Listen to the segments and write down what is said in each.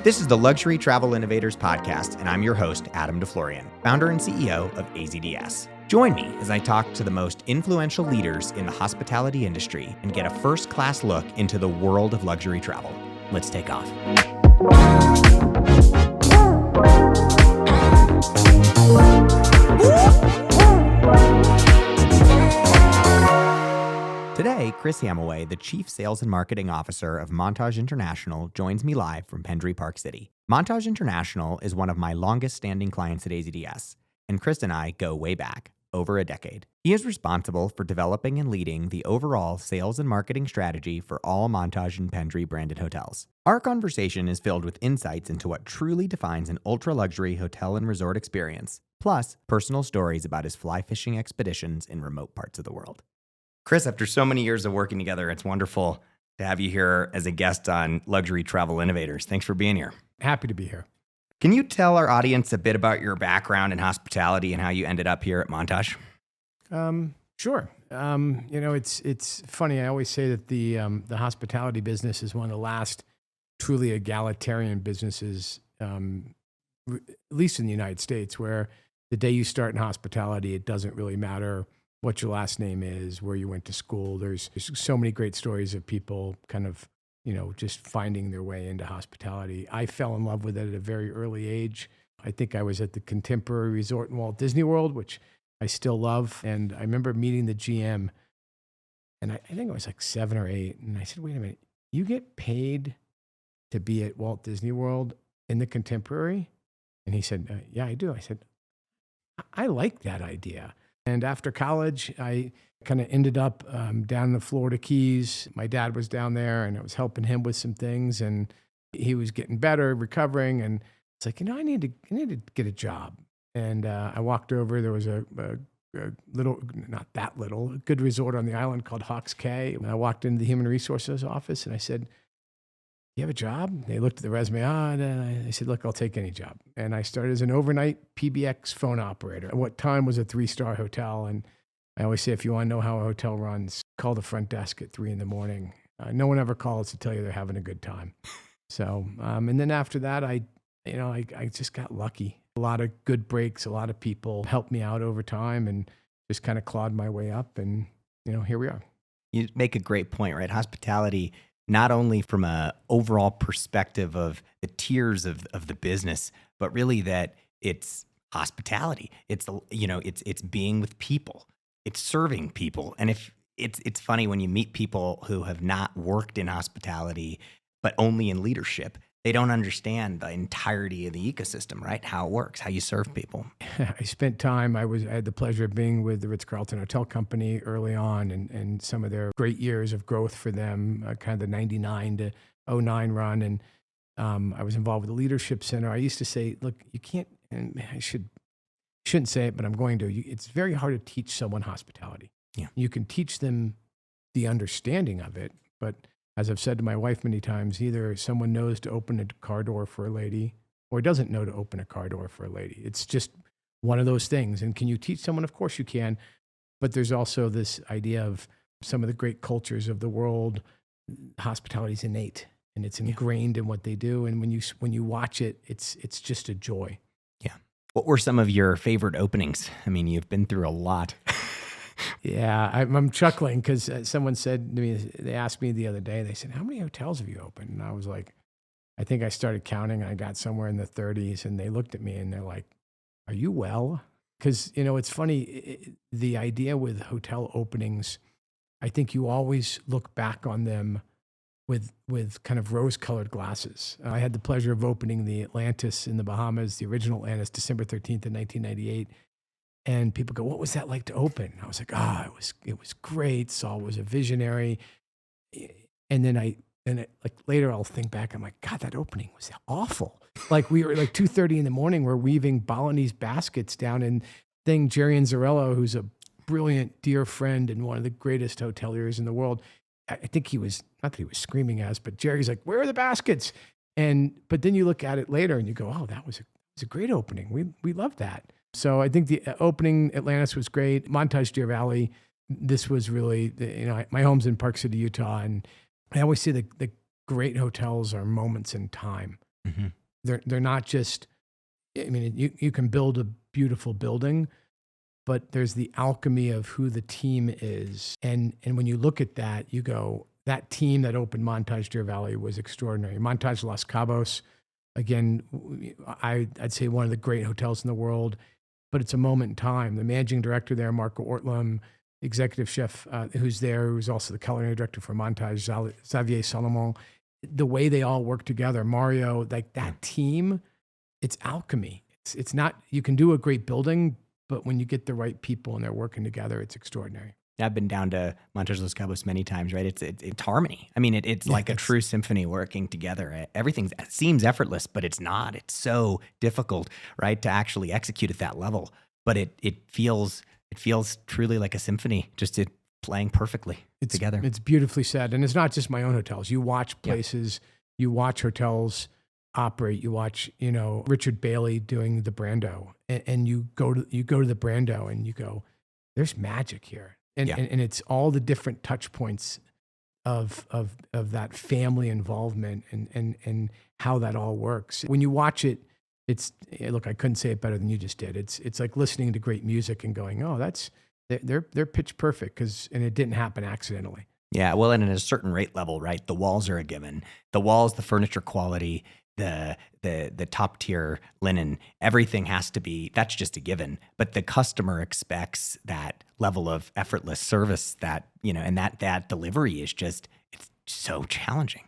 This is the Luxury Travel Innovators podcast, and I'm your host, Adam Deflorian, founder and CEO of AZDS. Join me as I talk to the most influential leaders in the hospitality industry and get a first-class look into the world of luxury travel. Let's take off. Today, Chris Hamaway, the Chief Sales and Marketing Officer of Montage International, joins me live from Pendry Park City. Montage International is one of my longest-standing clients at AZDS, and Chris and I go way back, over a decade. He is responsible for developing and leading the overall sales and marketing strategy for all Montage and Pendry branded hotels. Our conversation is filled with insights into what truly defines an ultra-luxury hotel and resort experience, plus personal stories about his fly fishing expeditions in remote parts of the world. Chris, after so many years of working together, it's wonderful to have you here as a guest on Luxury Travel Innovators. Thanks for being here. Happy to be here. Can you tell our audience a bit about your background in hospitality and how you ended up here at Montage? Sure. It's funny. I always say that the hospitality business is one of the last truly egalitarian businesses, at least in the United States, where the day you start in hospitality, it doesn't really matter what your last name is, where you went to school. There's so many great stories of people kind of, just finding their way into hospitality. I fell in love with it at a very early age. I think I was at the Contemporary Resort in Walt Disney World, which I still love. And I remember meeting the GM, and I think I was like 7 or 8. And I said, wait a minute, you get paid to be at Walt Disney World in the Contemporary? And he said, yeah, I do. I said, I like that idea. And after college, I kind of ended up down in the Florida Keys. My dad was down there, and I was helping him with some things, and he was getting better, recovering. And it's like, I need to get a job. And I walked over. There was a little, not that little, a good resort on the island called Hawks Cay. And I walked into the human resources office, and I said, you have a job? They looked at the resume, and I said, look, I'll take any job. And I started as an overnight PBX phone operator. At what time was a 3-star hotel. And I always say, if you want to know how a hotel runs, call the front desk at 3 a.m. No one ever calls to tell you they're having a good time. So, and then after that, I just got lucky. A lot of good breaks, a lot of people helped me out over time, and just kind of clawed my way up. And, here we are. You make a great point, right? Hospitality, not only from a overall perspective of the tiers of the business, but really that it's hospitality. It's it's being with people. It's serving people. And if it's funny when you meet people who have not worked in hospitality, but only in leadership, they don't understand the entirety of the ecosystem, right? How it works, how you serve people. I spent time, I had the pleasure of being with the Ritz-Carlton Hotel Company early on, and some of their great years of growth for them, kind of the 99 to 09 run. And I was involved with the Leadership Center. I used to say, look, you can't, and I shouldn't say it, but I'm going to, it's very hard to teach someone hospitality. Yeah. You can teach them the understanding of it, but as I've said to my wife many times, either someone knows to open a car door for a lady or doesn't know to open a car door for a lady. It's just one of those things. And can you teach someone? Of course you can. But there's also this idea of some of the great cultures of the world. Hospitality is innate, and it's ingrained in what they do. And when you watch it, it's just a joy. Yeah. What were some of your favorite openings? I mean, you've been through a lot. Yeah, I'm chuckling because someone said to me, they asked me the other day, they said, how many hotels have you opened? And I was like, I think I started counting. I got somewhere in the 30s, and they looked at me and they're like, are you well? Because, it's funny, the idea with hotel openings, I think you always look back on them with kind of rose-colored glasses. I had the pleasure of opening the Atlantis in the Bahamas, the original Atlantis, December 13th of 1998. And people go, what was that like to open? I was like, it was great. Saul was a visionary. And then later I'll think back, I'm like, God, that opening was awful. Like we were like 2:30 in the morning, we're weaving Balinese baskets down in Jerry Anzarello, who's a brilliant, dear friend and one of the greatest hoteliers in the world. I think he was, not that he was screaming at us, but Jerry's like, where are the baskets? But then you look at it later and you go, oh, that was a great opening. We loved that. So I think the opening Atlantis was great. Montage Deer Valley, this was really, my home's in Park City, Utah. And I always say the great hotels are moments in time. Hmm. They're not just, I mean, you can build a beautiful building, but there's the alchemy of who the team is. And when you look at that, you go, that team that opened Montage Deer Valley was extraordinary. Montage Los Cabos, again, I'd say one of the great hotels in the world, but it's a moment in time. The managing director there, Marco Ortlam, executive chef who's there, who's also the culinary director for Montage, Xavier Salomon, the way they all work together, Mario, like that team, it's alchemy. It's not, you can do a great building, but when you get the right people and they're working together, it's extraordinary. I've been down to Montage Los Cabos many times, right? It's harmony. I mean, it's like a true symphony working together. Everything seems effortless, but it's not. It's so difficult, right, to actually execute at that level. But it feels truly like a symphony, just playing perfectly together. It's beautifully said, and it's not just my own hotels. You watch places, you watch hotels operate. You watch, Richard Bailey doing the Brando, and you go to the Brando, and you go, "There's magic here." And it's all the different touch points of that family involvement and how that all works. When you watch it, look, I couldn't say it better than you just did. It's like listening to great music and going, oh, they're pitch perfect and it didn't happen accidentally. Yeah, well, and at a certain rate level, right? The walls are a given. The walls, the furniture quality, the top tier linen, everything has to be, that's just a given. But the customer expects that level of effortless service and that delivery is just, it's so challenging.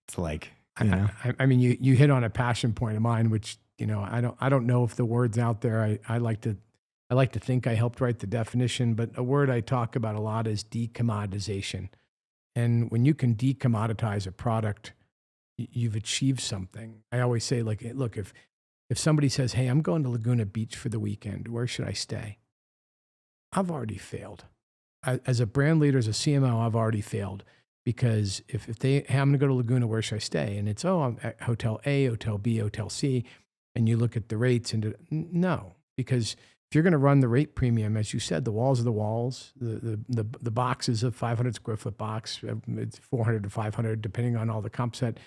It's like, I mean, you hit on a passion point of mine, which, I don't know if the word's out there. I like to think I helped write the definition, but a word I talk about a lot is decommoditization. And when you can decommoditize a product, you've achieved something. I always say, like, look, if somebody says, hey, I'm going to Laguna Beach for the weekend, where should I stay? I've already failed. As a brand leader, as a CMO, I've already failed. Because if hey, I'm going to go to Laguna, where should I stay? And it's, I'm at Hotel A, Hotel B, Hotel C. And you look at the rates no, because if you're going to run the rate premium, as you said, the walls are the walls, the boxes of 500 square foot box, it's 400 to 500, depending on all the comp set.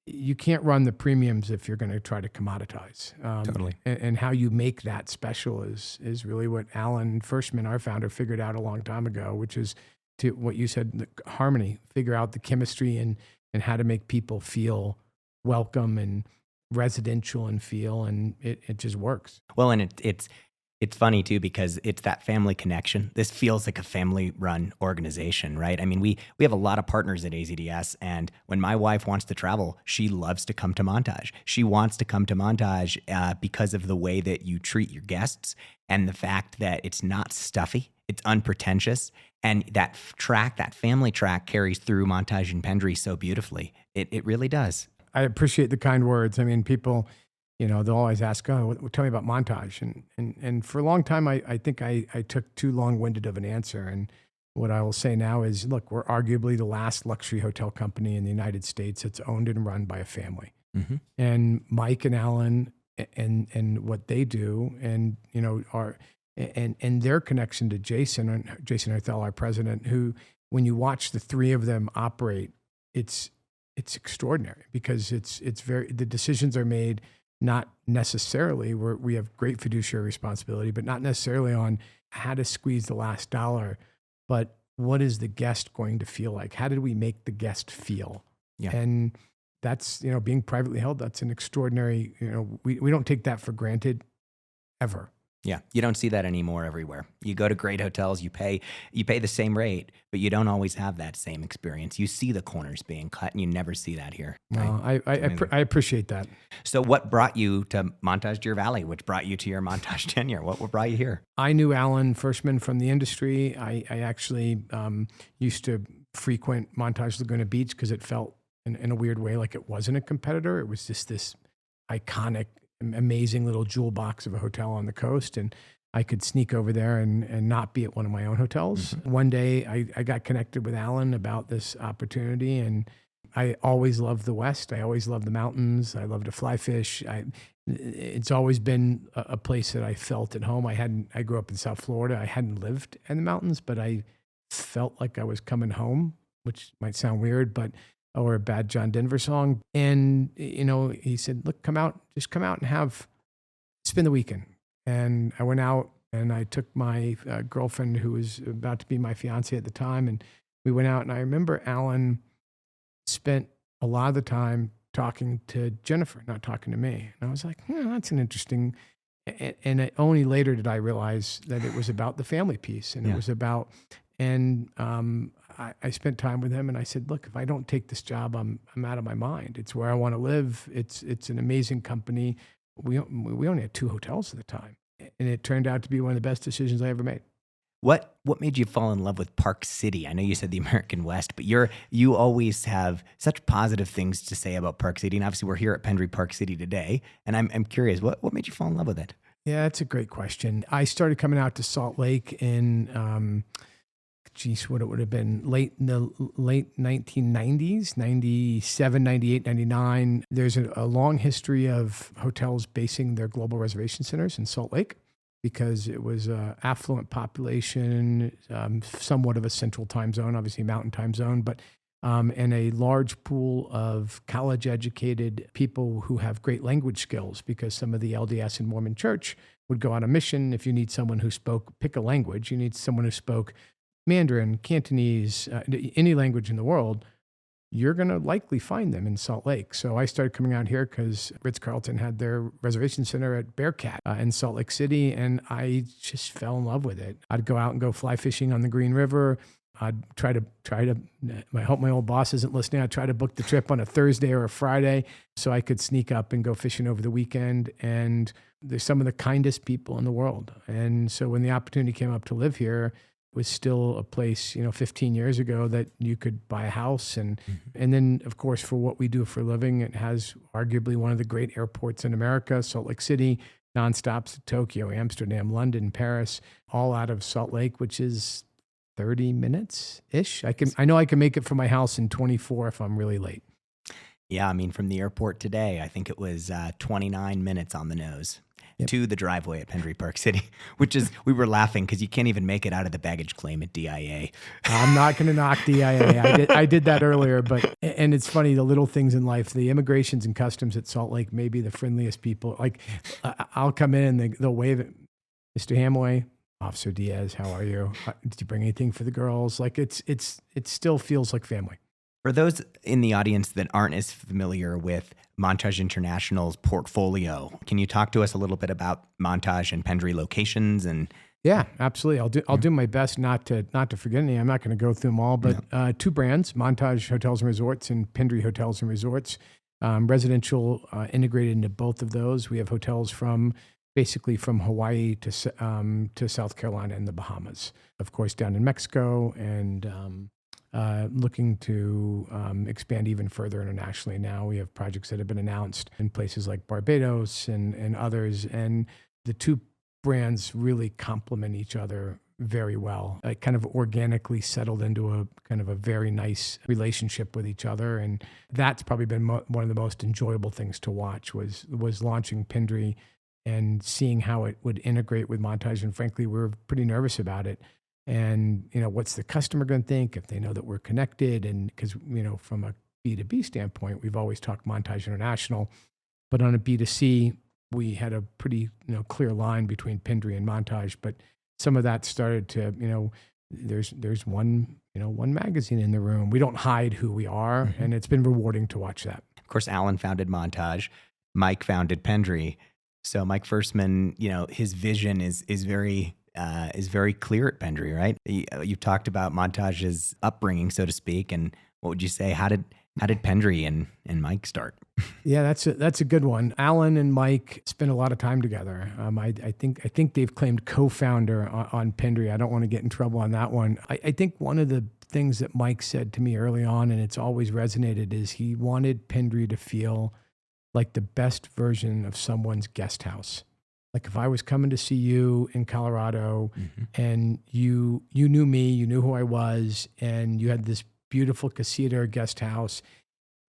You can't run the premiums if you're going to try to commoditize. Totally. And how you make that special is really what Alan Firstman, our founder, figured out a long time ago, which is to what you said, the harmony, figure out the chemistry and how to make people feel welcome and residential and it just works. Well, and it's funny too, because it's that family connection. This feels like a family run organization, right? I mean, we have a lot of partners at AZDS, and when my wife wants to travel, she loves to come to Montage. She wants to come to Montage because of the way that you treat your guests and the fact that it's not stuffy, it's unpretentious, and that family track carries through Montage and Pendry so beautifully. It really does. I appreciate the kind words. I mean, people, they'll always ask, oh, tell me about Montage. And for a long time, I think I took too long-winded of an answer. And what I will say now is, look, we're arguably the last luxury hotel company in the United States that's owned and run by a family. Mm-hmm. And Mike and Alan and what they do and, and their connection to Jason Herthel, our president, who, when you watch the three of them operate, it's extraordinary because the decisions are made not necessarily where we have great fiduciary responsibility, but not necessarily on how to squeeze the last dollar, but what is the guest going to feel like? How did we make the guest feel? Yeah. And that's, being privately held, that's an extraordinary, we don't take that for granted ever. Yeah, you don't see that anymore everywhere. You go to great hotels, you pay the same rate, but you don't always have that same experience. You see the corners being cut, and you never see that here. Right? I appreciate that. So what brought you to Montage Deer Valley, which brought you to your Montage tenure? What brought you here? I knew Alan Firstman from the industry. I actually used to frequent Montage Laguna Beach because it felt in a weird way like it wasn't a competitor. It was just this iconic, amazing little jewel box of a hotel on the coast, and I could sneak over there and not be at one of my own hotels. Mm-hmm. One day I got connected with Alan about this opportunity, and I always loved the West. I always loved the mountains. I love to fly fish. It's always been a place that I felt at home. I grew up in South Florida. I hadn't lived in the mountains, but I felt like I was coming home, which might sound weird, but or a bad John Denver song. And, he said, look, just come out and spend the weekend. And I went out and I took my girlfriend, who was about to be my fiance at the time. And we went out, and I remember Alan spent a lot of the time talking to Jennifer, not talking to me. And I was like, that's an interesting. And only later did I realize that it was about the family piece, and it was about, and I spent time with him, and I said, look, if I don't take this job, I'm out of my mind. It's where I want to live. It's an amazing company. We only had 2 hotels at the time, and it turned out to be one of the best decisions I ever made. What made you fall in love with Park City? I know you said the American West, but you always have such positive things to say about Park City, and obviously we're here at Pendry Park City today. And I'm curious, what made you fall in love with it? Yeah, that's a great question. I started coming out to Salt Lake in, what it would have been late 1990s, 97, 98, 99. There's a long history of hotels basing their global reservation centers in Salt Lake, because it was an affluent population, somewhat of a central time zone, obviously mountain time zone, but and a large pool of college-educated people who have great language skills, because some of the LDS and Mormon Church would go on a mission. If you need someone who pick a language, you need someone who spoke Mandarin, Cantonese, any language in the world, you're going to likely find them in Salt Lake. So I started coming out here because Ritz-Carlton had their reservation center at Bearcat in Salt Lake City, and I just fell in love with it. I'd go out and go fly fishing on the Green River. I'd try to, I hope my old boss isn't listening, I'd try to book the trip on a Thursday or a Friday so I could sneak up and go fishing over the weekend. And they're some of the kindest people in the world. And so when the opportunity came up to live here, was still a place, 15 years ago, that you could buy a house. And then, of course, for what we do for a living, it has arguably one of the great airports in America, Salt Lake City, nonstops to Tokyo, Amsterdam, London, Paris, all out of Salt Lake, which is 30 minutes-ish. I know I can make it from my house in 24 if I'm really late. Yeah, I mean, from the airport today, I think it was 29 minutes on the nose. To the driveway at Pendry Park City, which is, we were laughing because you can't even make it out of the baggage claim at DIA. I'm not going to knock DIA. I did that earlier, and it's funny, the little things in life. The immigrations and customs at Salt Lake may be the friendliest people. Like, I'll come in and they'll wave at Mr. Hamaway, Officer Diaz, how are you? Did you bring anything for the girls? Like, it still feels like family. For those in the audience that aren't as familiar with Montage International's portfolio, can you talk to us a little bit about Montage and Pendry locations? And yeah, absolutely. I'll do my best not to forget any. I'm not going to go through them all, but 2 brands: Montage Hotels and Resorts and Pendry Hotels and Resorts. Residential integrated into both of those. We have hotels basically from Hawaii to South Carolina and the Bahamas. Of course, down in Mexico, and looking to expand even further internationally now. We have projects that have been announced in places like Barbados and others, and the 2 brands really complement each other very well. I kind of organically settled into a kind of a very nice relationship with each other, and that's probably been one of the most enjoyable things to watch was launching Pendry and seeing how it would integrate with Montage. And frankly, we were pretty nervous about it. And, what's the customer going to think if they know that we're connected? And because, from a B2B standpoint, we've always talked Montage International, but on a B2C, we had a pretty, clear line between Pendry and Montage. But some of that started to, there's one magazine in the room. We don't hide who we are. And it's been rewarding to watch that. Of course, Alan founded Montage. Mike founded Pendry. So Mike Firstman, his vision is very clear at Pendry, right? You talked about Montage's upbringing, so to speak, and what would you say? How did Pendry and Mike start? Yeah, that's a good one. Alan and Mike spent a lot of time together. I think they've claimed co-founder on Pendry. I don't want to get in trouble on that one. I think one of the things that Mike said to me early on, and it's always resonated, is he wanted Pendry to feel like the best version of someone's guest house. Like if I was coming to see you in Colorado and you knew me, you knew who I was, and you had this beautiful casita or guest house,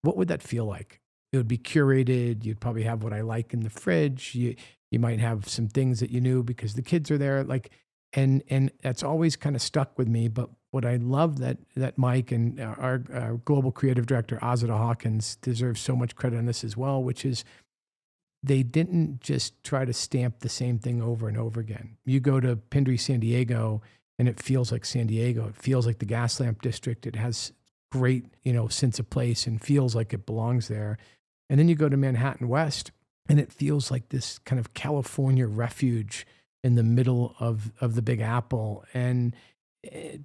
what would that feel like? It would be curated. You'd probably have what I like in the fridge. You might have some things that you knew because the kids are there. Like And that's always kind of stuck with me. But what I love that Mike and our global creative director, AZDS Hawkins, deserves so much credit on this as well, which is they didn't just try to stamp the same thing over and over again. You go to Pendry, San Diego, and it feels like San Diego. It feels like the gas lamp district. It has great, sense of place and feels like it belongs there. And then you go to Manhattan West, and it feels like this kind of California refuge in the middle of the Big Apple. And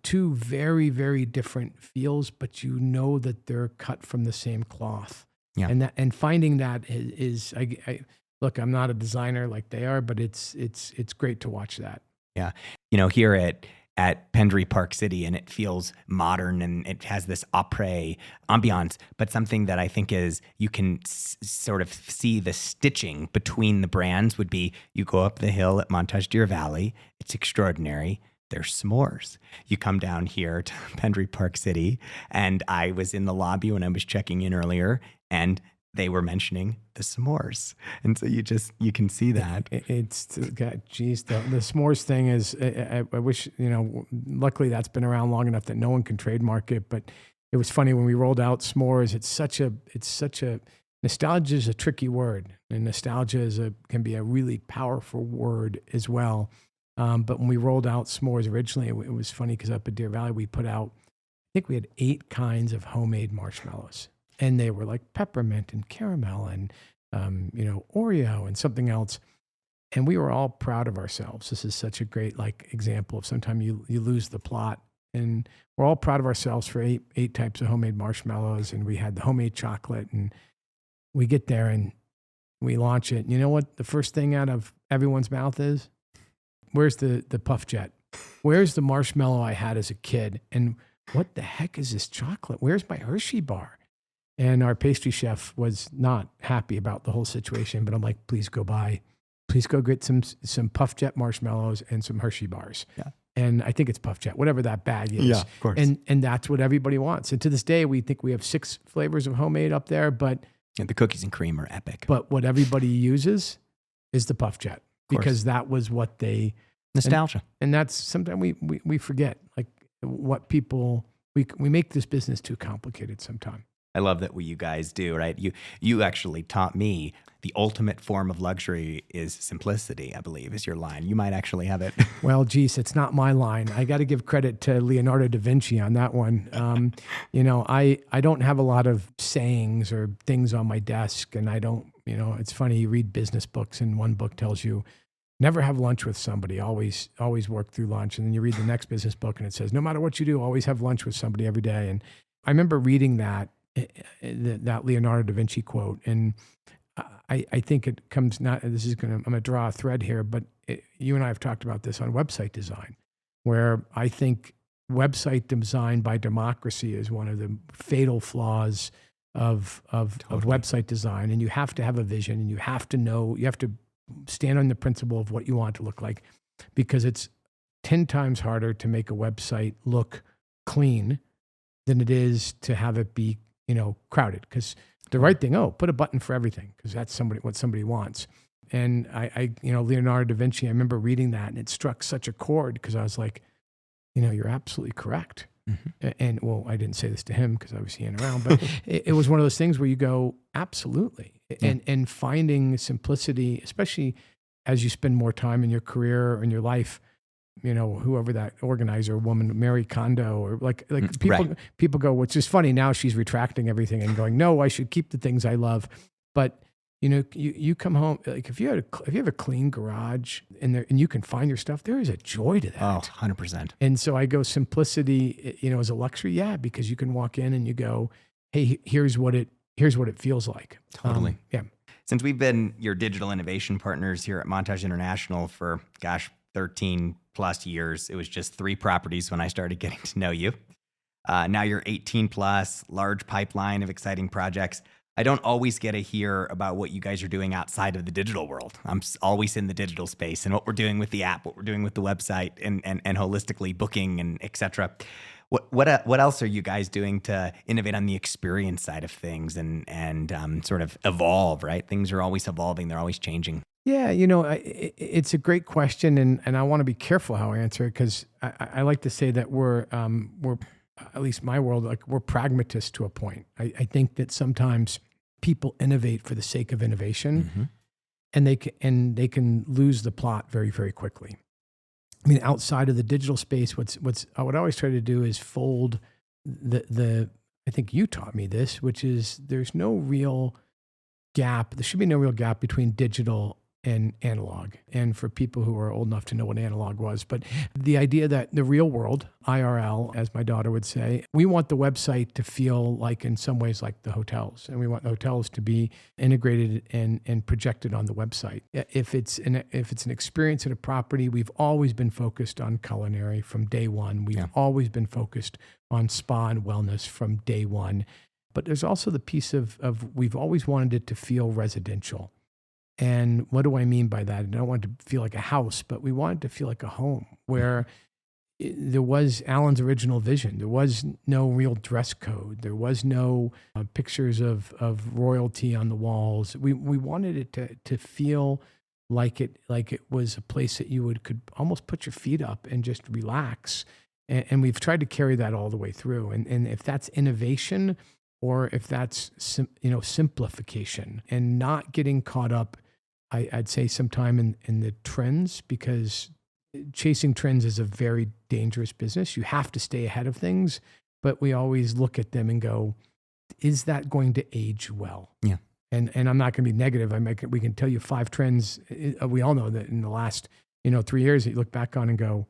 two very, very different feels, but you know that they're cut from the same cloth. Yeah. And finding that is I look, I'm not a designer like they are, but it's great to watch that. Yeah. Here at Pendry Park City, and it feels modern and it has this après ambiance, but something that I think is you can sort of see the stitching between the brands would be you go up the hill at Montage Deer Valley. It's extraordinary. There's s'mores. You come down here to Pendry Park City, and I was in the lobby when I was checking in earlier, and they were mentioning the s'mores. And so you can see that. Geez, the s'mores thing is, I wish, luckily that's been around long enough that no one can trademark it. But it was funny when we rolled out s'mores, it's such a, nostalgia is a tricky word. And nostalgia can be a really powerful word as well. But when we rolled out s'mores originally, it was funny because up at Deer Valley, we put out, I think we had 8 kinds of homemade marshmallows. And they were like peppermint and caramel and, Oreo and something else. And we were all proud of ourselves. This is such a great example of sometimes you lose the plot. And we're all proud of ourselves for 8 types of homemade marshmallows. And we had the homemade chocolate. And we get there and we launch it. And you know what the first thing out of everyone's mouth is? Where's the Puff Jet? Where's the marshmallow I had as a kid? And what the heck is this chocolate? Where's my Hershey bar? And our pastry chef was not happy about the whole situation, but I'm like, please go get some Puff Jet marshmallows and some Hershey bars. Yeah. And I think it's Puff Jet, whatever that bag is. Yeah, of course. And that's what everybody wants. And to this day, we think we have 6 flavors of homemade up there, but the cookies and cream are epic. But what everybody uses is the Puff Jet because that was what they nostalgia. And that's sometimes we forget what people we make this business too complicated sometimes. I love that what you guys do, right? You actually taught me the ultimate form of luxury is simplicity, I believe, is your line. You might actually have it. Well, geez, it's not my line. I got to give credit to Leonardo da Vinci on that one. I don't have a lot of sayings or things on my desk, and I don't, it's funny, you read business books and one book tells you, never have lunch with somebody, always work through lunch. And then you read the next business book and it says, no matter what you do, always have lunch with somebody every day. And I remember reading that Leonardo da Vinci quote. And I think it comes I'm going to draw a thread here, but you and I have talked about this on website design, where I think website design by democracy is one of the fatal flaws of website design. And you have to have a vision and you have to stand on the principle of what you want it to look like, because it's 10 times harder to make a website look clean than it is to have it be, crowded. Because the right thing, put a button for everything, because that's what somebody wants. And I Leonardo da Vinci, I remember reading that and it struck such a chord because I was like, you're absolutely correct. Mm-hmm. And well, I didn't say this to him because obviously he ain't around, but it was one of those things where you go, absolutely. Yeah. And finding simplicity, especially as you spend more time in your career or in your life, whoever that organizer woman, Mary Kondo, or people go, which is funny. Now she's retracting everything and going, no, I should keep the things I love. But you come home, if you have a clean garage and you can find your stuff, there is a joy to that. Oh, 100%. And so I go simplicity, as a luxury. Yeah. Because you can walk in and you go, hey, here's what it feels like. Totally. Yeah. Since we've been your digital innovation partners here at Montage International for 13 plus years, it was just 3 properties when I started getting to know you. Now you're 18 plus, large pipeline of exciting projects. I don't always get to hear about what you guys are doing outside of the digital world. I'm always in the digital space and what we're doing with the app, what we're doing with the website, and holistically booking and et cetera. What else are you guys doing to innovate on the experience side of things and sort of evolve, right? Things are always evolving. They're always changing. Yeah, it's a great question, and I want to be careful how I answer it because I like to say that we're at least my world, like we're pragmatists to a point. I think that sometimes people innovate for the sake of innovation, Mm-hmm. and they can lose the plot very, very quickly. I mean, outside of the digital space, what I would always try to do is fold the I think you taught me this, which is there's no real gap. There should be no real gap between digital and analog. And for people who are old enough to know what analog was, but the idea that the real world, IRL, as my daughter would say, we want the website to feel like in some ways like the hotels. And we want the hotels to be integrated and projected on the website. If it's an experience at a property, we've always been focused on culinary from day one. We've always been focused on spa and wellness from day one. But there's also the piece of we've always wanted it to feel residential. And what do I mean by that? I don't want it to feel like a house, but we want it to feel like a home where there was Alan's original vision. There was no real dress code. There was no pictures of royalty on the walls. We wanted it to feel like it was a place that you could almost put your feet up and just relax. And we've tried to carry that all the way through. And if that's innovation, or if that's simplification and not getting caught up, I'd say sometime in the trends, because chasing trends is a very dangerous business. You have to stay ahead of things, but we always look at them and go, is that going to age well? Yeah. And I'm not going to be negative. We can tell you 5 trends. We all know that in the last 3 years, you look back on and go,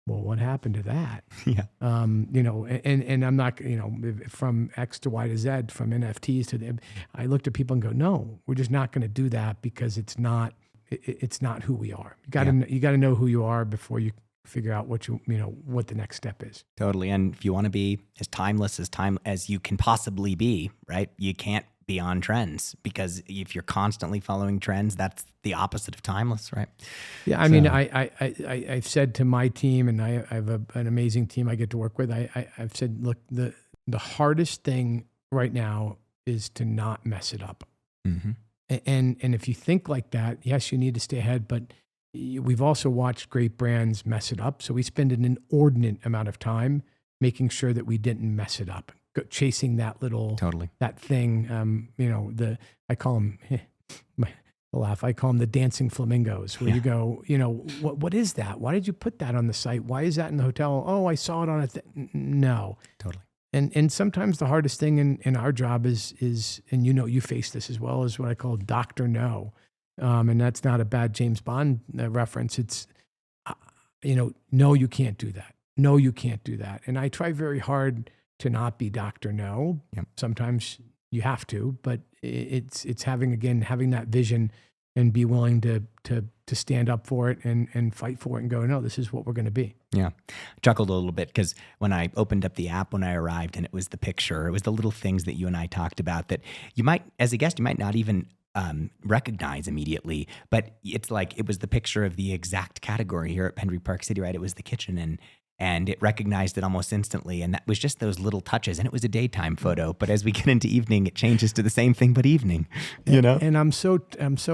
well, what happened to that? Yeah. And I'm not, from X to Y to Z, from NFTs to I looked at people and go, no, we're just not going to do that because it's not who we are. You got to know who you are before you figure out what what the next step is. Totally. And if you want to be as timeless as you can possibly be, right? You can't be on trends, because if you're constantly following trends, that's the opposite of timeless, right? Yeah, I mean, I've said to my team, and I have an amazing team I get to work with. I've said, look, the hardest thing right now is to not mess it up. Mm-hmm. And if you think like that, yes, you need to stay ahead, but we've also watched great brands mess it up. So we spend an inordinate amount of time making sure that we didn't mess it up, chasing that little, that thing. I call them, laugh, I call them the dancing flamingos, where you go, what is that? Why did you put that on the site? Why is that in the hotel? Oh, I saw it on a thing. No. Totally. And sometimes the hardest thing in our job is, and you face this as well, is what I call Dr. No. And that's not a bad James Bond reference. It's, no, you can't do that. No, you can't do that. And I try very hard to not be Dr. No. Yep. Sometimes you have to, but it's having that vision and be willing to stand up for it and fight for it and go, no, this is what we're going to be. Yeah. I chuckled a little bit because when I opened up the app when I arrived and it was the picture, it was the little things that you and I talked about that you might, as a guest, you might not even recognize immediately, but it's like it was the picture of the exact category here at Pendry Park City, right? It was the kitchen, and it recognized it almost instantly. And that was just those little touches. And it was a daytime photo. But as we get into evening, it changes to the same thing, but evening, And I'm so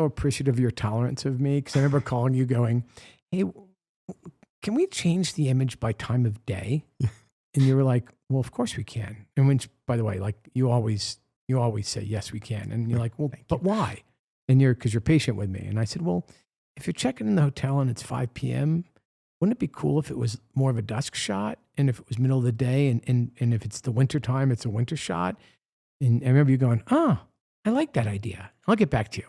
appreciative of your tolerance of me, because I remember calling you going, hey, can we change the image by time of day? And you were like, well, of course we can. And which, by the way, like you always say, yes, we can. And you're like, well, but why? And because you're patient with me. And I said, well, if you're checking in the hotel and it's 5 p.m., wouldn't it be cool if it was more of a dusk shot? And if it was middle of the day, and if it's the winter time, it's a winter shot. And I remember you going, oh, I like that idea. I'll get back to you.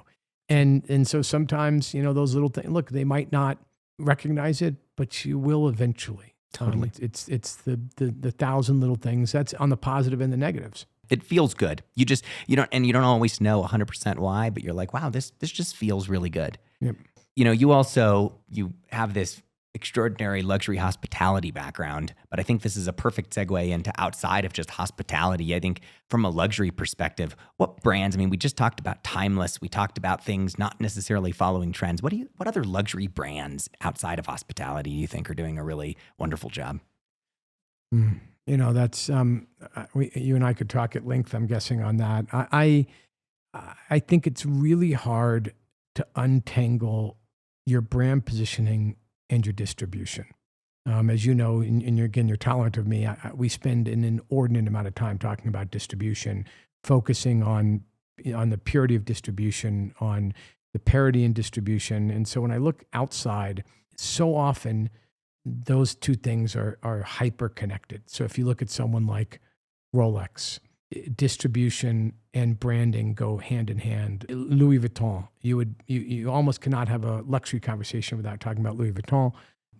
And so sometimes, those little things, look, they might not recognize it, but you will eventually. Totally. It's the 1,000 little things. That's on the positive and the negatives. It feels good. You don't always know 100% why, but you're like, wow, this just feels really good. Yep. You have this extraordinary luxury hospitality background, but I think this is a perfect segue into outside of just hospitality. I think from a luxury perspective, what brands, we just talked about timeless. We talked about things not necessarily following trends. What other luxury brands outside of hospitality do you think are doing a really wonderful job? That's, you and I could talk at length, I'm guessing, on that. I think it's really hard to untangle your brand positioning and your distribution. As you know, and you're tolerant of me, we spend an inordinate amount of time talking about distribution, focusing on the purity of distribution, on the parity in distribution. And so when I look outside, so often those two things are hyper connected. So if you look at someone like Rolex, distribution and branding go hand in hand. Louis Vuitton, you almost cannot have a luxury conversation without talking about Louis Vuitton.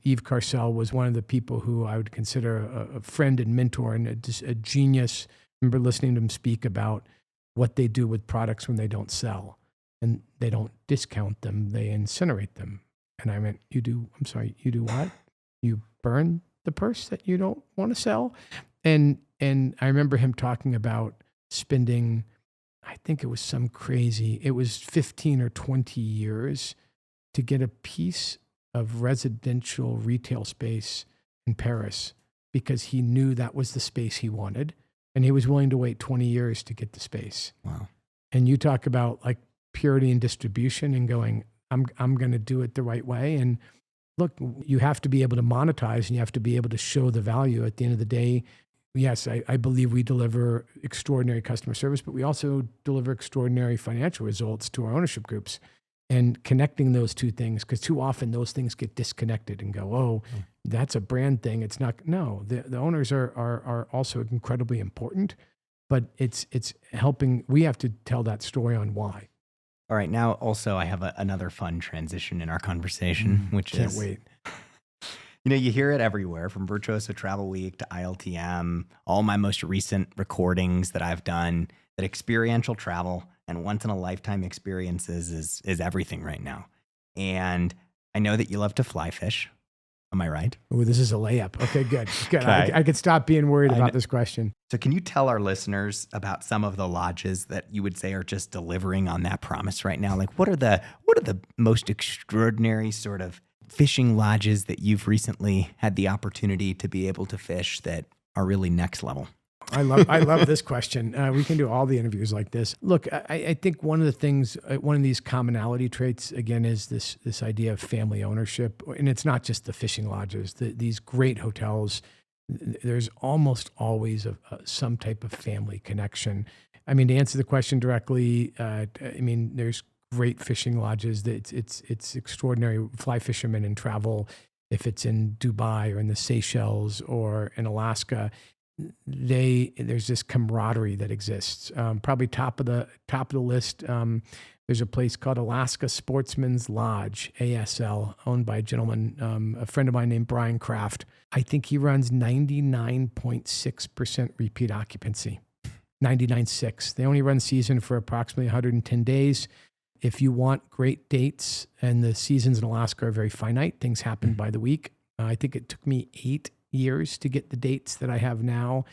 Yves Carcel was one of the people who I would consider a friend and mentor and a genius. I remember listening to him speak about what they do with products when they don't sell. And they don't discount them, they incinerate them. And I went, you do what? You burn the purse that you don't want to sell? And I remember him talking about spending, I think it was it was 15 or 20 years to get a piece of residential retail space in Paris because he knew that was the space he wanted. And he was willing to wait 20 years to get the space. Wow. And you talk about like purity and distribution and going, I'm going to do it the right way. And look, you have to be able to monetize and you have to be able to show the value. At the end of the day, yes, I believe we deliver extraordinary customer service, but we also deliver extraordinary financial results to our ownership groups. And connecting those two things, because too often those things get disconnected and go, oh, that's a brand thing. It's not. No, the owners are also incredibly important, but it's helping. We have to tell that story on why. All right. Now, also, I have another fun transition in our conversation, which Can't wait. You hear it everywhere, from Virtuoso Travel Week to ILTM, all my most recent recordings that I've done, that experiential travel and once-in-a-lifetime experiences is everything right now. And I know that you love to fly fish. Am I right? Oh, this is a layup. Okay, good. Good. Okay. I could stop being worried about this question. So can you tell our listeners about some of the lodges that you would say are just delivering on that promise right now? Like, what are the most extraordinary sort of fishing lodges that you've recently had the opportunity to be able to fish that are really next level? I love this question. We can do all the interviews like this. Look, I think one of the things, one of these commonality traits, again, is this idea of family ownership. And it's not just the fishing lodges. These great hotels, there's almost always some type of family connection. I mean, to answer the question directly, there's great fishing lodges. It's extraordinary. Fly fishermen and travel, if it's in Dubai or in the Seychelles or in Alaska, there's this camaraderie that exists. Probably top of the list. There's a place called Alaska Sportsman's Lodge, ASL, owned by a gentleman, a friend of mine named Brian Kraft. I think he runs 99.6% repeat occupancy. 99.6. They only run season for approximately 110 days. If you want great dates, and the seasons in Alaska are very finite, things happen by the week. I think it took me 8 years to get the dates that I have now.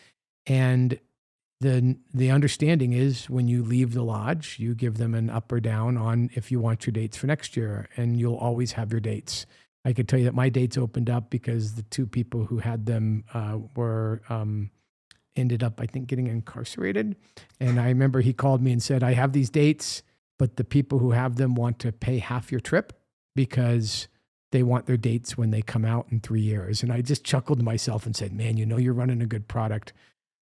And the understanding is when you leave the lodge, you give them an up or down on if you want your dates for next year, and you'll always have your dates. I could tell you that my dates opened up because the two people who had them ended up, I think, getting incarcerated. And I remember he called me and said, I have these dates, but the people who have them want to pay half your trip because they want their dates when they come out in 3 years. And I just chuckled to myself and said, man, you're running a good product.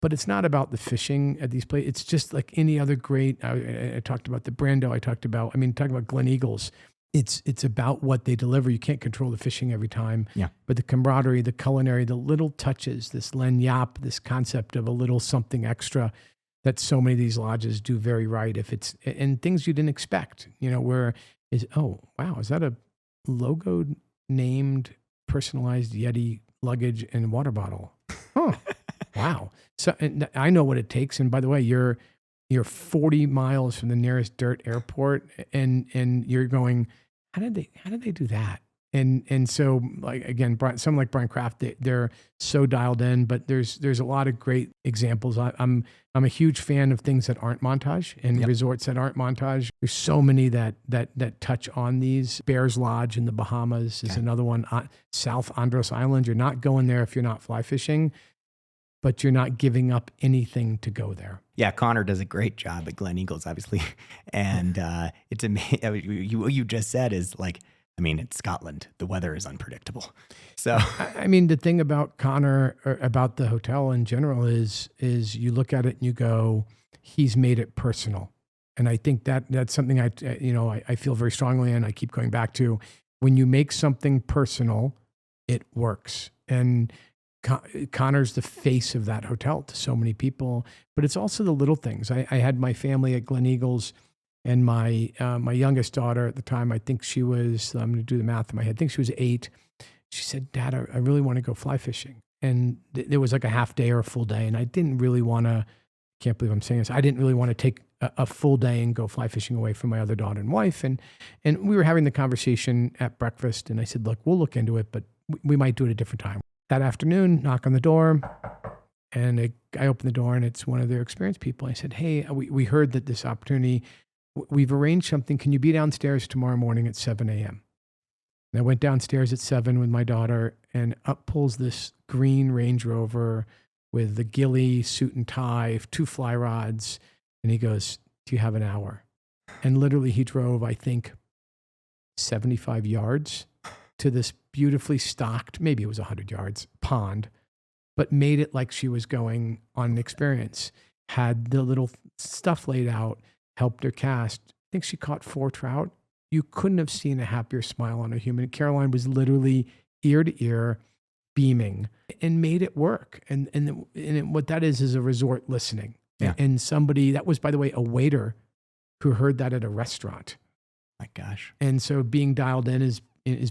But it's not about the fishing at these places. It's just like any other great, I talked about the Brando, talking about Glen Eagles. It's about what they deliver. You can't control the fishing every time. Yeah. But the camaraderie, the culinary, the little touches, this len yap, this concept of a little something extra that so many of these lodges do very right. And things you didn't expect, is that a logo named personalized Yeti luggage and water bottle? Huh. Wow. So and I know what it takes. And by the way, you're 40 miles from the nearest dirt airport, and you're going, how did they do that? And so, like, again, someone like Brian Kraft, they're so dialed in. But there's a lot of great examples. I'm a huge fan of things that aren't Montage and resorts that aren't Montage. There's so many that touch on these. Bears Lodge in the Bahamas is another one. South Andros Island. You're not going there if you're not fly fishing. but you're not giving up anything to go there. Yeah, Connor does a great job at Glen Eagles, obviously. And it's amazing. What you just said is like, I mean, it's Scotland. The weather is unpredictable. So, I mean, the thing about Connor, or about the hotel in general, is you look at it and you go, he's made it personal. And I think that's something I feel very strongly in. I keep going back to, when you make something personal, it works. And Connor's the face of that hotel to so many people, but it's also the little things. I had my family at Glen Eagles, and my youngest daughter at the time, I think she was, I'm going to do the math in my head, I think she was 8. She said, "Dad, I really want to go fly fishing." And there was like a half day or a full day. And I didn't really want to, can't believe I'm saying this, I didn't really want to take a full day and go fly fishing away from my other daughter and wife. And we were having the conversation at breakfast, and I said, "Look, we'll look into it, but we might do it a different time." That afternoon, knock on the door, and I open the door, and it's one of their experienced people. I said, "Hey, we heard that this opportunity, we've arranged something. Can you be downstairs tomorrow morning at 7 a.m.? And I went downstairs at 7 with my daughter, and up pulls this green Range Rover with the ghillie suit and tie, 2 fly rods. And he goes, "Do you have an hour?" And literally he drove, I think, 75 yards to this beautifully stocked, maybe it was 100 yards, pond, but made it like she was going on an experience. Had the little stuff laid out, helped her cast. I think she caught 4 trout. You couldn't have seen a happier smile on a human. Caroline was literally ear to ear, beaming, and made it work. And what that is a resort listening. Yeah. And somebody, that was, by the way, a waiter who heard that at a restaurant. my gosh. And so being dialed in is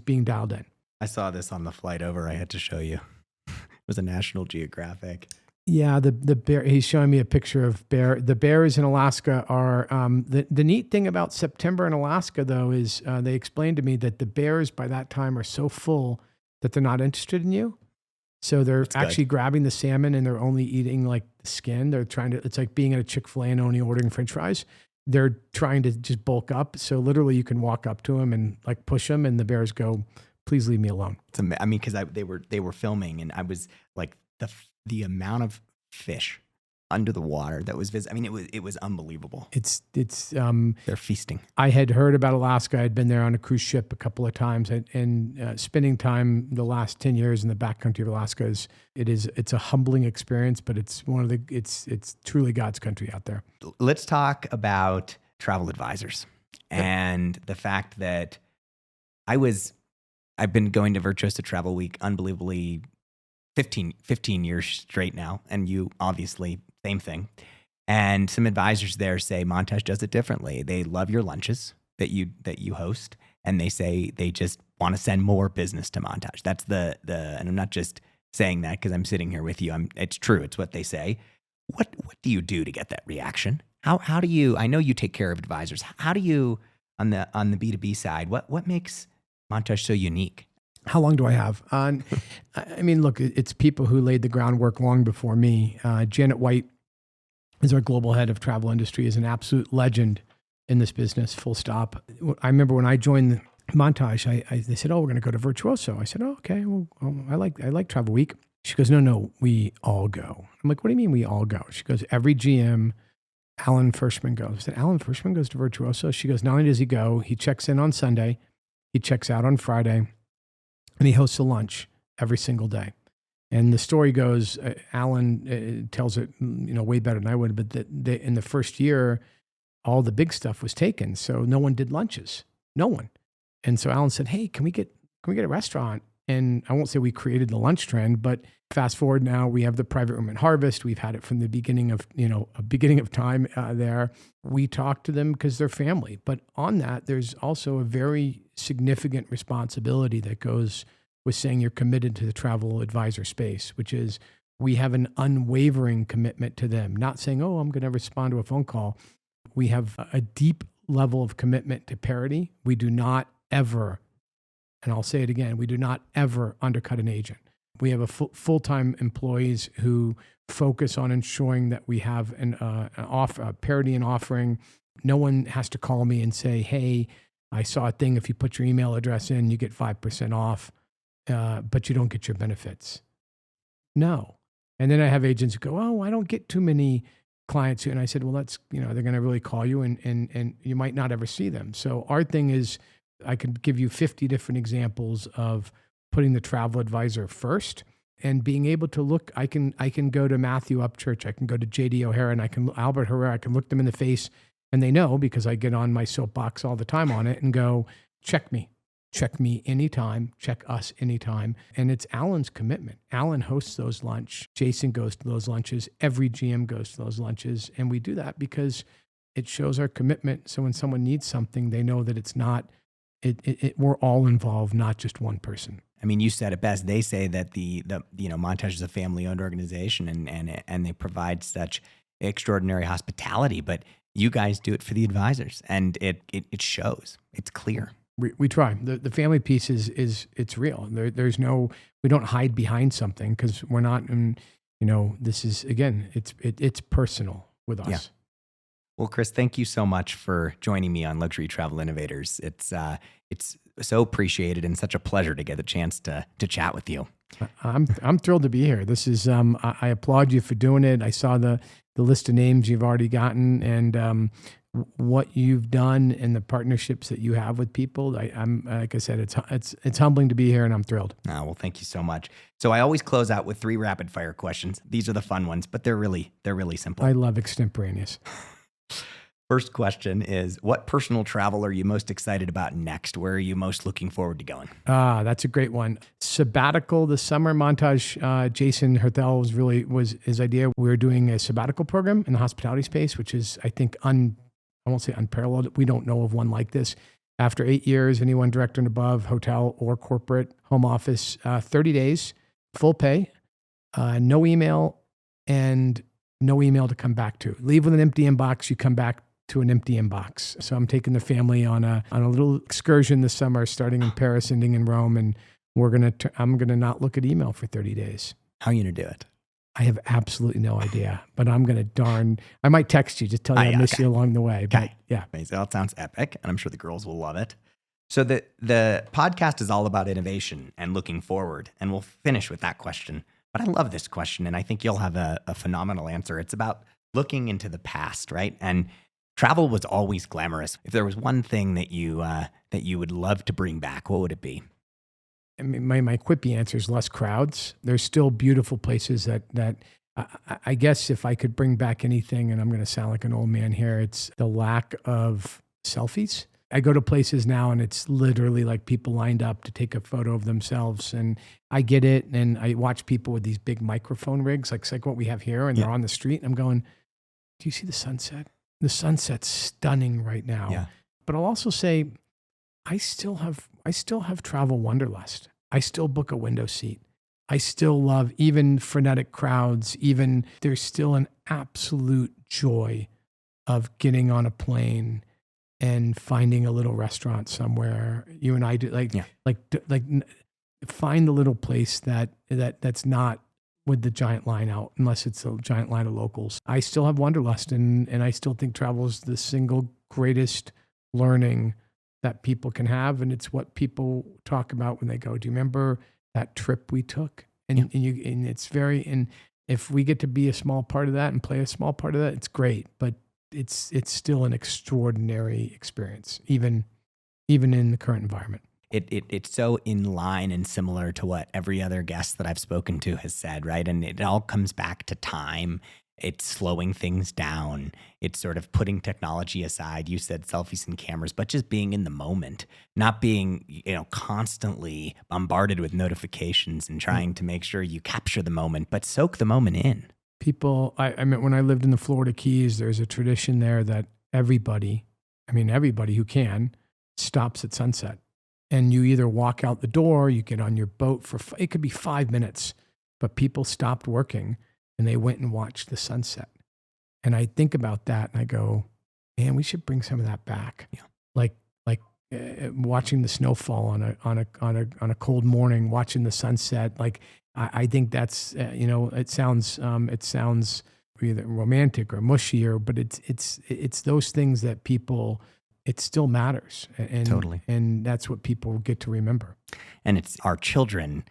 being dialed in. I saw this on the flight over. I had to show you. It was a National Geographic. Yeah, the bear. He's showing me a picture of bear. The bears in Alaska are the neat thing about September in Alaska, though, is they explained to me that the bears by that time are so full that they're not interested in you. So they're actually grabbing the salmon and they're only eating like the skin. They're trying to. It's like being at a Chick-fil-A and only ordering French fries. They're trying to just bulk up. So literally, you can walk up to them and like push them, and the bears go, "Please leave me alone." I mean, because they were filming, and I was like the amount of fish under the water that was visible. I mean, it was unbelievable. It's They're feasting. I had heard about Alaska. I'd been there on a cruise ship a couple of times, and spending time the last 10 years in the backcountry of Alaska it's a humbling experience, but it's it's truly God's country out there. Let's talk about travel advisors and the fact that I've been going to Virtuoso Travel Week unbelievably 15 years straight now, and you obviously same thing. And some advisors there say Montage does it differently. They love your lunches that you host, and they say they just want to send more business to Montage. That's the and I'm not just saying that because I'm sitting here with you. It's true. It's what they say. What do you do to get that reaction? How do you? I know you take care of advisors. How do you on the B2B side? What makes Montage so unique? How long do I have? I mean, look, it's people who laid the groundwork long before me. Janet White is our global head of travel industry, is an absolute legend in this business, full stop. I remember when I joined Montage, they said, "Oh, we're going to go to Virtuoso." I said, "Oh, okay. Well, I like Travel Week." She goes, No, we all go." I'm like, "What do you mean we all go?" She goes, "Every GM, Alan Firschman goes." I said, "Alan Firschman goes to Virtuoso?" She goes, "Not only does he go, he checks in on Sunday, he checks out on Friday, and he hosts a lunch every single day." And the story goes, Alan tells it, way better than I would, but that in the first year, all the big stuff was taken, so no one did lunches, no one. And so Alan said, "Hey, can we get a restaurant?" And I won't say we created the lunch trend, but fast forward now, we have the private room at Harvest. We've had it from the beginning of time there. We talk to them because they're family, but on that, there's also a very significant responsibility that goes with saying you're committed to the travel advisor space, which is we have an unwavering commitment to them, not saying, "Oh, I'm going to respond to a phone call." We have a deep level of commitment to parity. We do not ever, and I'll say it again, we do not ever undercut an agent. We have full-time employees who focus on ensuring that we have a parity in offering. No one has to call me and say, "Hey, I saw a thing. If you put your email address in, you get 5% off, but you don't get your benefits." No. And then I have agents who go, oh, I don't get too many clients. And I said, well, that's, they're going to really call you and you might not ever see them. So our thing is, I could give you 50 different examples of putting the travel advisor first and being able to look. I can go to Matthew Upchurch, I can go to JD O'Hara, and Albert Herrera, I can look them in the face, and they know, because I get on my soapbox all the time on it and go, check me anytime, check us anytime. And it's Alan's commitment. Alan hosts those lunch. Jason goes to those lunches. Every GM goes to those lunches. And we do that because it shows our commitment. So when someone needs something, they know that it's not, we're all involved, not just one person. I mean, you said it best. They say that the Montage is a family-owned organization and they provide such extraordinary hospitality, but you guys do it for the advisors, and it shows. It's clear. We try. The family piece is it's real. There's no, we don't hide behind something because we're not, this is, again, it's personal with us. Yeah. Well, Chris, thank you so much for joining me on Luxury Travel Innovators. It's so appreciated and such a pleasure to get the chance to chat with you. I'm thrilled to be here. This is, I applaud you for doing it. I saw the list of names you've already gotten and, what you've done and the partnerships that you have with people. I'm like I said, it's humbling to be here, and I'm thrilled. Oh, well, thank you so much. So I always close out with 3 rapid fire questions. These are the fun ones, but they're really simple. I love extemporaneous. First question is, what personal travel are you most excited about next? Where are you most looking forward to going? That's a great one. Sabbatical this summer. Montage, Jason Hertel was his idea. We're doing a sabbatical program in the hospitality space, which is, I think, I won't say unparalleled. We don't know of one like this. After 8 years, anyone director and above, hotel or corporate, home office, 30 days, full pay, no email, and no email to come back to. Leave with an empty inbox, you come back to an empty inbox. So I'm taking the family on a little excursion this summer, starting in Paris, ending in Rome, and I'm gonna not look at email for 30 days. How are you gonna do it? I have absolutely no idea, but I might text you, just tell you I miss you along the way. But yeah. Amazing. That sounds epic, and I'm sure the girls will love it. So the podcast is all about innovation and looking forward, and we'll finish with that question. But I love this question, and I think you'll have a phenomenal answer. It's about looking into the past, right? And travel was always glamorous. If there was one thing that you would love to bring back, what would it be? I mean, my quippy answer is less crowds. There's still beautiful places that I guess if I could bring back anything, and I'm going to sound like an old man here, it's the lack of selfies. I go to places now and it's literally like people lined up to take a photo of themselves. And I get it. And I watch people with these big microphone rigs, like what we have here, and they're on the street. And I'm going, do you see the sunset? The sunset's stunning right now. Yeah. But I'll also say, I still have travel wanderlust. I still book a window seat. I still love even frenetic crowds. Even there's still an absolute joy of getting on a plane and finding a little restaurant somewhere. You and I do like find the little place that's not with the giant line out, unless it's a giant line of locals. I still have wanderlust, and I still think travel is the single greatest learning that people can have, and it's what people talk about when they go, do you remember that trip we took? And it's very, and if we get to be a small part of that and play a small part of that, it's great, but it's still an extraordinary experience, even in the current environment. It's so in line and similar to what every other guest that I've spoken to has said, right? And it all comes back to time. It's slowing things down. It's sort of putting technology aside. You said selfies and cameras, but just being in the moment, not being, constantly bombarded with notifications and trying to make sure you capture the moment, but soak the moment in. People, I mean, when I lived in the Florida Keys, there's a tradition there that everybody who can stops at sunset. And you either walk out the door, you get on your boat it could be 5 minutes, but people stopped working and they went and watched the sunset. And I think about that and I go, man, we should bring some of that back. Yeah. Like watching the snowfall on a cold morning, watching the sunset. Like I think that's it sounds either romantic or mushy, but it's those things that people. It still matters. And Totally. And that's what people get to remember. And it's our children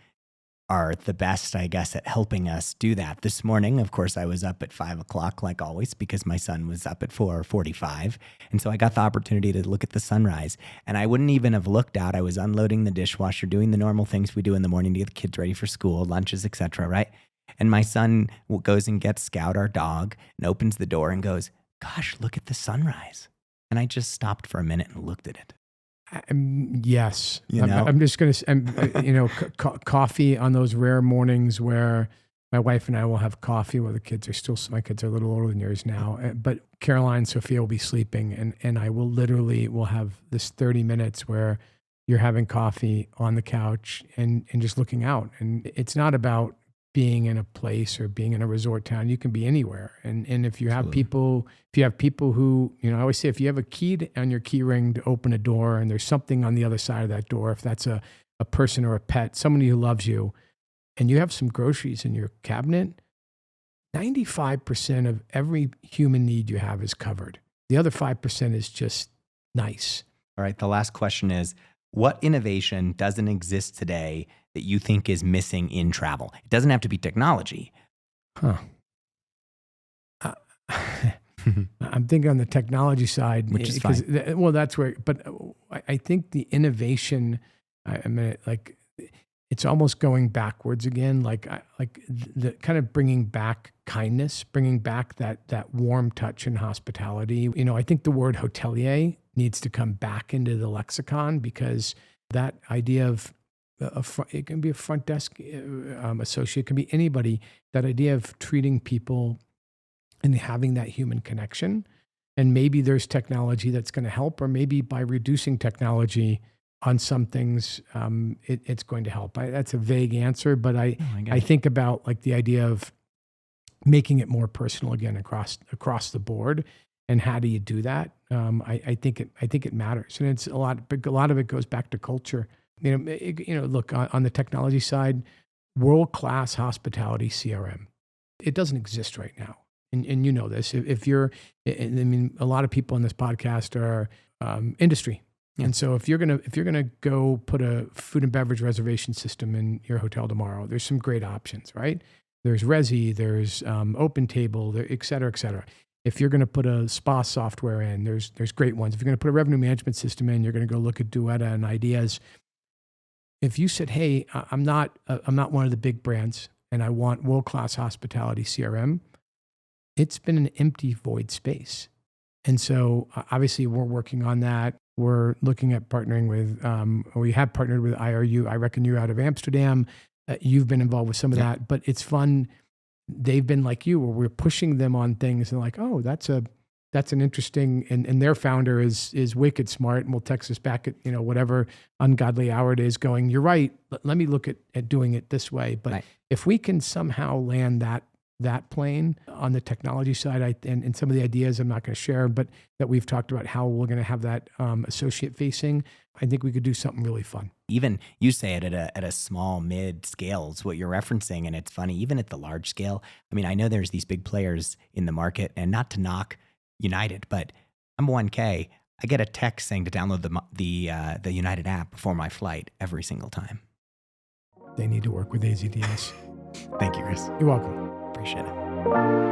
are the best, I guess, at helping us do that. This morning, of course, I was up at 5 o'clock like always because my son was up at 4:45. And so I got the opportunity to look at the sunrise. And I wouldn't even have looked out. I was unloading the dishwasher, doing the normal things we do in the morning to get the kids ready for school, lunches, etc., right? And my son goes and gets Scout, our dog, and opens the door and goes, "Gosh, look at the sunrise." And I just stopped for a minute and looked at it. Yes. You know? I'm just going to, coffee on those rare mornings where my wife and I will have coffee while my kids are a little older than yours now, but Caroline and Sophia will be sleeping, and I will have this 30 minutes where you're having coffee on the couch and just looking out. And it's not about being in a place or being in a resort town. You can be anywhere. And if you have Absolutely. people who, I always say, if you have a key on your key ring to open a door and there's something on the other side of that door, if that's a person or a pet, somebody who loves you, and you have some groceries in your cabinet, 95% of every human need you have is covered. The other 5% is just nice. All right. The last question is, what innovation doesn't exist today that you think is missing in travel? It doesn't have to be technology. Huh. I'm thinking on the technology side, Which is fine. That's where. But I think the innovation, it's almost going backwards again. Like the kind of bringing back kindness, bringing back that warm touch and hospitality. I think the word hotelier needs to come back into the lexicon, because that idea of it can be a front desk associate, it can be anybody. That idea of treating people and having that human connection. And maybe there's technology that's going to help, or maybe by reducing technology on some things, it's going to help. That's a vague answer, but I think about like the idea of making it more personal again across the board. And how do you do that? I think it matters, and it's a lot of it goes back to culture. Look, on the technology side, world-class hospitality CRM, it doesn't exist right now. And you know this, if you're, a lot of people on this podcast are industry. Yeah. And so if you're gonna go put a food and beverage reservation system in your hotel tomorrow, there's some great options, right? There's Resi, there's OpenTable, et cetera, et cetera. If you're going to put a spa software in, there's great ones. If you're going to put a revenue management system in, you're going to go look at Duetta and AZDS. If you said, "Hey, I'm not one of the big brands, and I want world-class hospitality CRM," it's been an empty void space. And so obviously we're working on that. We're looking at partnering with, we have partnered with IRU. I reckon you're out of Amsterdam. You've been involved with some of that, but it's fun. They've been like you, where we're pushing them on things and like, oh, that's an interesting, and their founder is wicked smart and will text us back at, whatever ungodly hour it is going, "You're right. Let me look at doing it this way." But right. If we can somehow land that plane on the technology side, and some of the ideas I'm not going to share, but that we've talked about how we're going to have that associate facing, I think we could do something really fun. Even you say it at a small mid scale is what you're referencing, and it's funny. Even at the large scale, I know there's these big players in the market, and not to knock United, but I'm 1K. I get a text saying to download the United app before my flight every single time. They need to work with AZDS. Thank you, Chris. You're welcome. Appreciate it.